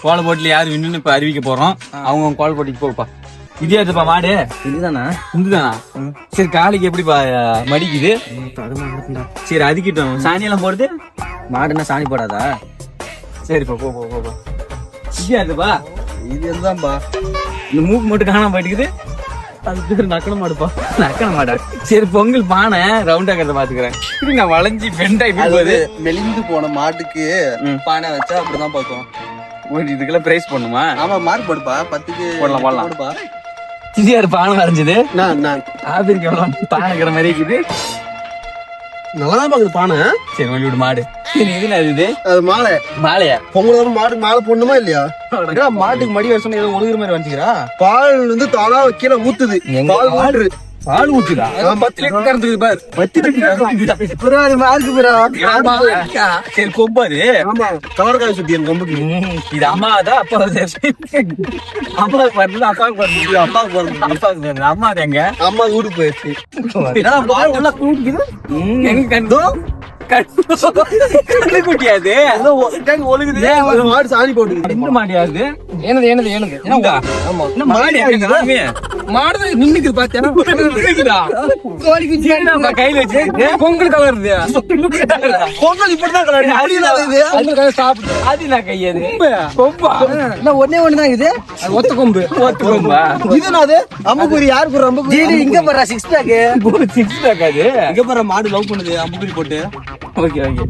கோல போட்டில யாரு இன்னும் இப்ப அறிவிக்க போறோம். அவங்க கோல போட்டிக்கு போப்பா. இதே எடுப்பா மாடு இதுதானா? இந்துதானா? சரி காலைக்கு எப்படிப்பா மடிக்குது? சரி அதுக்கிட்டோம் சாணியெல்லாம் போடுது. மாடுன்னா சாணி போடாதா? சரிப்பா போ போ போப்பா. இதே எடுப்பா. இது எதுதான்பா? இந்த மூக்கு மட்டும் காணாம போயிட்டுக்குது. அது பேர் நக்கல மாடுப்பா. நக்கன மாட்டா. சரி பொங்கல் பானை ரவுண்டா கறத பாத்துக்கிறேன். நான் வளைஞ்சி பெண்டாய் போகுது. மெலிந்து போன மாட்டுக்கு பானை வச்சா அப்படிதான் பாக்கும். இதுக்கெல்லாம் பிரைஸ் பண்ணுமா? ஆமா மார்க் போடுப்பா. 10க்கு போடலாம் போடலாம். போடுப்பா. சிசியாரு பானை வரைஞ்சது நான் ஆபிரிக்கு எவ்வளவு பானை இருக்கிற மாதிரி இருக்குது. நல்லாதான் பாக்குது பானை. சரி வெளியோட மாடு. சரி இதுல இது அது மாலை. மாலையா? பொங்கல் மாட்டுக்கு மாலை போடணுமா இல்லையா? மாட்டுக்கு மடி வருஷம் ஏதோ ஒழுகுற மாதிரி வந்துக்கிறா. பால் வந்து தானா கீழே ஊத்துது. பால் ஊற்று. பால் ஊத்துதா? 10 லிட்டர் கறந்துக்குது பாரு. 10 லிட்டர் மார்க்கு பேரா. சரி கொம்பாது. ஆமா கலர்காய் சுத்தி என் கொம்புக்கு. இது அம்மாதான் அப்பா அம்மாவுக்கு பிறந்தது அப்பாவுக்கு பிறந்தது. அப்பாவுக்கு பிறந்தது அப்பாவுக்கு பிறந்தது. அம்மா எங்க? அம்மா ஊருக்கு போயிடுச்சு. எங்க கண்டோ குட்டியாது மாடு சாணி போட்டு இந்த மாடியாது. மாடு நின்னுக்கு பாத்தியா? கையில வச்சு பொங்கல் கலருது. பொங்கல் இப்படிதான் கலர் சாப்பிடு. அது நான் கையாது கொம்பா ஒன்னே ஒண்ணுதான் இது. ஒத்த கொம்பு. ஒத்து கொம்பா இது என்னது? அம்புக்குரி யாருக்கு அம்புக்குரி? இங்க பாரு 6 பேக். 6 பேக் அது. இங்க பாரு மாடு லவ் பண்ணுது அம்புக்குரி போட்டு. Okay okay.